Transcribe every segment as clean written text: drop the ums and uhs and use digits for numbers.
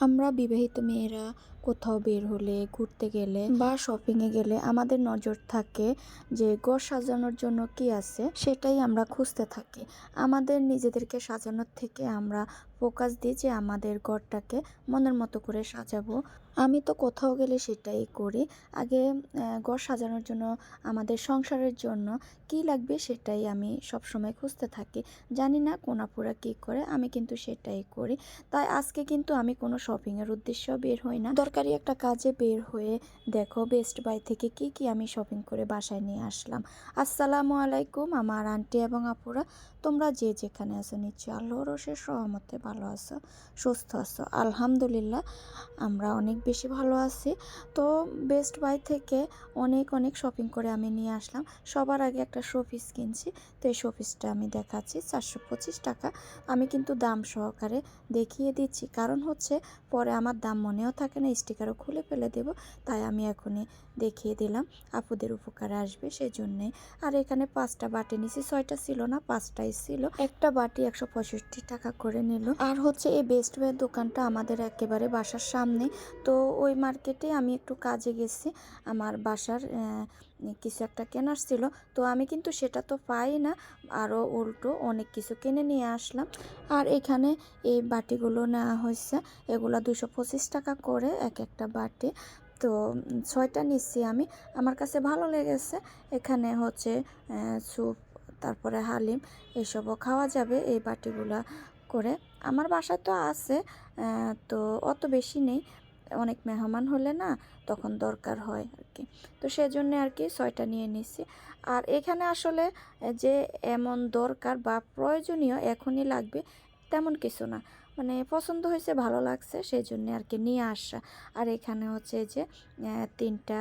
আমরা বিবাহিত মেয়েরা কোথাও বের হলে, ঘুরতে গেলে বা শপিংয়ে গেলে আমাদের নজর থাকে যে ঘর সাজানোর জন্য কি আছে সেটাই আমরা খুঁজতে থাকি। আমাদের নিজেদেরকে সাজানোর থেকে আমরা ফোকাস দিই যে আমাদের ঘরটাকে মনের মতো করে সাজাবো। আমি তো কোথাও গেলে সেটাই করি। আগে ঘর সাজানোর জন্য আমাদের সংসারের জন্য কি লাগবে সেটাই আমি সবসময় খুঁজতে থাকি। জানি না কোন আপুরা কী করে, আমি কিন্তু সেটাই করি। তাই আজকে কিন্তু আমি কোনো শপিংয়ের উদ্দেশ্যেও বের হই না, দরকারি একটা কাজে বের হয়ে দেখো বেস্ট বাই থেকে কি কি আমি শপিং করে বাসায় নিয়ে আসলাম। আসসালামু আলাইকুম আমার আন্টি এবং আপুরা, তোমরা যে যেখানে আছো নিশ্চয়ই আল্লাহর অশেষ রহমতে ভালো আছো, সুস্থ আছো। আলহামদুলিল্লাহ আমরা অনেক বেশি ভালো আছি। তো বেস্ট বাই থেকে অনেক অনেক শপিং করে আমি নিয়ে আসলাম। সবার আগে একটা শোপিস কিনছি। তো এই শোপিসটা আমি দেখাচ্ছি 425 টাকা। আমি কিন্তু দাম সহকারে দেখিয়ে দিচ্ছি, কারণ হচ্ছে পরে আমার দাম মনেও থাকে না, স্টিকারও খুলে ফেলে দেব। তাই আমি এখনই দেখিয়ে দিলাম, আপুদের উপকারে আসবে সেই জন্যে। আর এখানে 5টা বাটি নিছি, 6টা ছিল না 5টাই ছিল। একটা বাটি 165 টাকা করে নিল। আর হচ্ছে এই বেস্ট বাইয়ের দোকানটা আমাদের একেবারে বাসার সামনে। তো ওই মার্কেটে আমি একটু কাজে গেছি, আমার বাসার কিছু একটা কেনার ছিল। তো আমি কিন্তু সেটা তো পাই না, আরও উল্টো অনেক কিছু কিনে নিয়ে আসলাম। আর এখানে এই বাটিগুলো নেওয়া হয়েছে, এগুলো 225 টাকা করে এক একটা বাটি। তো 6টা নিচ্ছি আমি, আমার কাছে ভালো লেগেছে। এখানে হচ্ছে স্যুপ, তারপরে হালিম এসবও খাওয়া যাবে এই বাটিগুলা করে। আমার বাসায় তো আছে, তো অত বেশি নেই, অনেক মেহমান হলে না তখন দরকার হয় আর কি। তো সেজন্য আর কি 6টা নিয়ে নিছি। আর এখানে আসলে যে এমন দরকার বা প্রয়োজনীয় এখনই লাগবে তেমন কিছু না, মানে পছন্দ হয়েছে ভালো লাগছে সেই জন্য আর কি নিয়ে আসা। আর এখানে হচ্ছে যে 3টা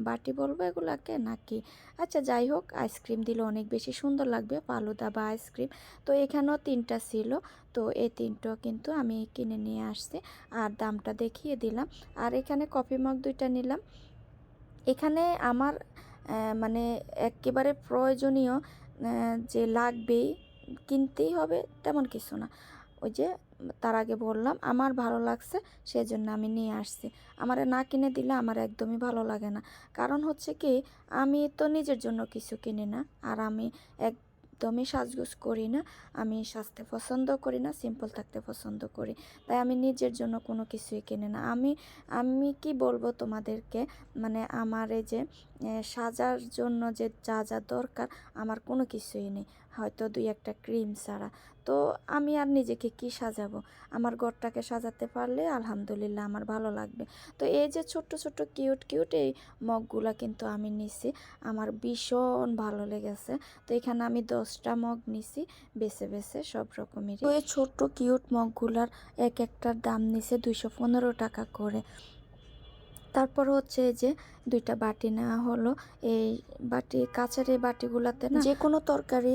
বাটি বলবো এগুলাকে নাকি, আচ্ছা যাই হোক, আইসক্রিম দিলে অনেক বেশি সুন্দর লাগবে, ফালুদা বা আইসক্রিম। তো এখানেও 3টা ছিল। তো এই 3টাও কিন্তু আমি কিনে নিয়ে আসছি আর দামটা দেখিয়ে দিলাম। আর এখানে কফি মগ 2টা নিলাম। এখানে আমার মানে একেবারে প্রয়োজনীয় যে লাগবেই, কিনতেই হবে তেমন কিছু না। ওই যে তার আগে বললাম আমার ভালো লাগছে সেজন্য আমি নিয়ে আসছি। আমার না কিনে দিলে আমার একদমই ভালো লাগে না। কারণ হচ্ছে কি, আমি তো নিজের জন্য কিছু কিনি না, আর আমি একদমই সাজগোজ করি না। আমি সাজতে পছন্দ করি না, সিম্পল থাকতে পছন্দ করি। তাই আমি নিজের জন্য কোনো কিছুই কিনি না। আমি আমি কি বলবো তোমাদেরকে, মানে আমার এই যে সাজার জন্য যে যা যা দরকার আমার কোনো কিছুই নেই, হয়তো 2-1টা ক্রিম ছাড়া। তো আমি আর নিজেকে কি সাজাবো, আমার ঘরটাকে সাজাতে পারলে আলহামদুলিল্লাহ আমার ভালো লাগবে। তো এই যে ছোট্ট ছোট্ট কিউট কিউট এই মগগুলা কিন্তু আমি নিছি, আমার ভীষণ ভালো লেগেছে। তো এখানে আমি 10টা মগ নিছি, বেছে বেছে সব রকমেরই। তো এই ছোট্ট কিউট মগগুলার এক একটার দাম নিছে 215 টাকা করে। তারপর হচ্ছে যে 2টা বাটি নেওয়া হলো। এই বাটি, কাঁচের এই বাটিগুলাতে না যে কোনো তরকারি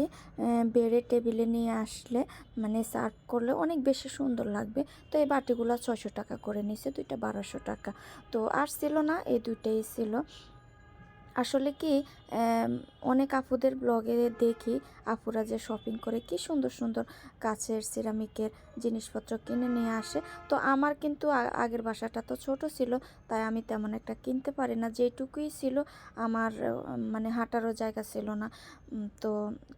বেড়ে টেবিলে নিয়ে আসলে মানে সার্ভ করলে অনেক বেশি সুন্দর লাগবে। তো এই বাটিগুলো 600 টাকা করে নিছে, 2টা 1200 টাকা। তো আর ছিল না, এই 2টাই ছিল। আসলে কি অনেক আপুদের ব্লগে দেখি আপুরা যে শপিং করে কি সুন্দর সুন্দর কাচের সিরামিকের জিনিসপত্র কিনে নিয়ে আসে। তো আমার কিন্তু আগের বাসাটা তো ছোট ছিল, তাই আমি তেমন একটা কিনতে পারি না। যেটুকুই ছিল আমার মানে হাঁটারও জায়গা ছিল না, তো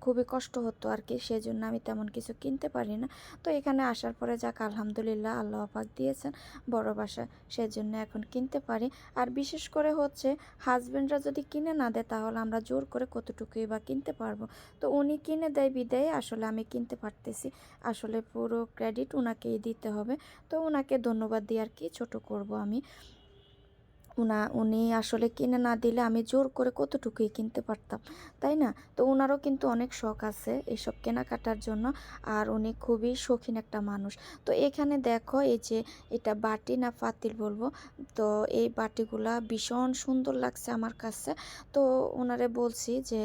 খুবই কষ্ট হতো আর কি, সেজন্য আমি তেমন কিছু কিনতে পারি না। তো এখানে আসার পরে যাক আলহামদুলিল্লাহ আল্লাহ পাক দিয়েছেন বড় বাসা, সেজন্য এখন কিনতে পারি। আর বিশেষ করে হচ্ছে হাজব্যান্ডরা যদি কিনে না দেয় তাহলে আমরা জোর করে কতটুকুই বা কিনতে পারবো। তো উনি কিনে দেয় বিদায় আসলে আমি কিনতে পারতেছি, আসলে পুরো ক্রেডিট ওনাকেই দিতে হবে। তো ওনাকে ধন্যবাদ দিয়ে আর কি ছোট করব আমি। উনি আসলে কিনে না দিলে আমি জোর করে কতটুকুই কিনতে পারতাম, তাই না? তো ওনারও কিন্তু অনেক শখ আছে এইসব কেনাকাটার জন্য, আর উনি খুবই শৌখিন একটা মানুষ। তো এখানে দেখো এই যে এটা বাটি না পাতিল বলবো, তো এই বাটিগুলা ভীষণ সুন্দর লাগছে আমার কাছে। তো ওনারে বলছি যে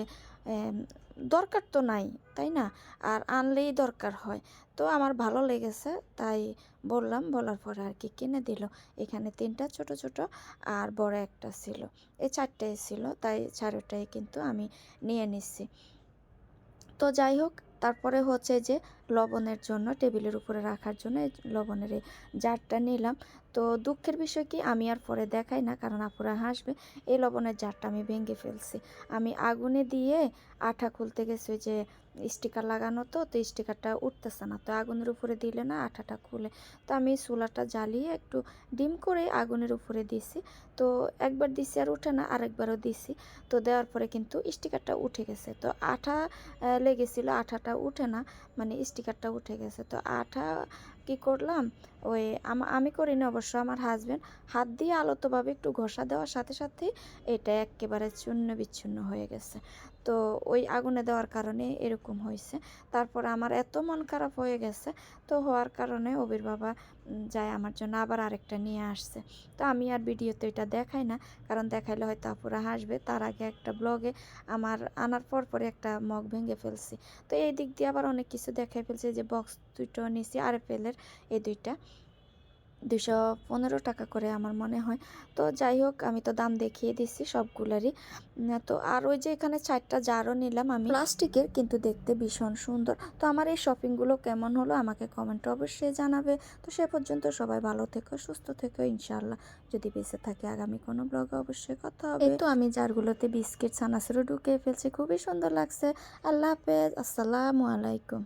দরকার তো নাই, তাই না? আর আনলেই দরকার হয়। তো আমার ভালো লেগেছে তাই বললাম, বলার পরে আর কি কিনে দিল। এখানে 3টা ছোট ছোট আর বড় একটা ছিল, এই 4টাই ছিল, তাই 4টাই কিন্তু আমি নিয়ে নিচ্ছি। তো যাই হোক, তারপরে হচ্ছে যে লবণের জন্য, টেবিলের উপরে রাখার জন্য এই লবণের এই জারটা নিলাম। তো দুঃখের বিষয় কি, আমি আর পরে দেখাই না, কারণ আপুরা হাসবে। এই লবণের জারটা আমি ভেঙে ফেলছি। আমি আগুনে দিয়ে আঠা খুলতে গেছি, ওই যে স্টিকার লাগানো, তো স্টিকারটা উঠতেছে না, তো আগুনের উপরে দিলে না আঠাটা খুলে। তো আমি চুলাটা জ্বালিয়ে একটু ডিম করে আগুনের উপরে দিছি। তো একবার দিছি আর উঠে না, আরেকবারও দিছি। তো দেওয়ার পরে কিন্তু স্টিকারটা উঠে গেছে। তো আঠা লেগেছিল, আঠাটা উঠে না, মানে স্টিকারটা উঠে গেছে। তো আঠা কি করলাম, ওই আমি করিনি অবশ্য, আমার হাজবেন্ড হাত দিয়ে আলতোভাবে একটু ঘষা দেওয়ার সাথে সাথে এটা একেবারে চূর্ণ বিচ্ছিন্ন হয়ে গেছে। তো ওই আগুনে দেওয়ার কারণে এরকম হয়েছে। তারপর আমার এত মন খারাপ হয়ে গেছে। তো হওয়ার কারণে অবির বাবা যায় আমার জন্য আবার আরেকটা নিয়ে আসছে। তো আমি আর ভিডিওতে এটা দেখাই না, কারণ দেখাইলে হয়তো আপুরা হাসবে। তার আগে একটা ব্লগে আমার আনার পরে একটা মগ ভেঙে ফেলছি। তো এই দিক দিয়ে আবার অনেক কিছু দেখাই ফেলছি, যে বক্স দুটো নিছি আরএফএলের, এই দুইটা 215 টাকা করে আমার মনে হয়। তো যাই হোক, আমি তো দাম দেখিয়ে দিচ্ছি সবগুলারই। তো আর ওই যে এখানে 4টা জারও নিলাম আমি প্লাস্টিকের, কিন্তু দেখতে ভীষণ সুন্দর। তো আমার এই শপিংগুলো কেমন হলো আমাকে কমেন্টে অবশ্যই জানাবে। তো সে পর্যন্ত সবাই ভালো থেকো, সুস্থ থেকো, ইনশাআল্লাহ যদি বেঁচে থাকে আগামী কোনো ব্লগে অবশ্যই কথা হবে। এই তো আমি জারগুলোতে বিস্কিট ছানাচুরও ঢুকিয়ে ফেলছি, খুবই সুন্দর লাগছে। আল্লাহ হাফেজ, আসসালামু আলাইকুম।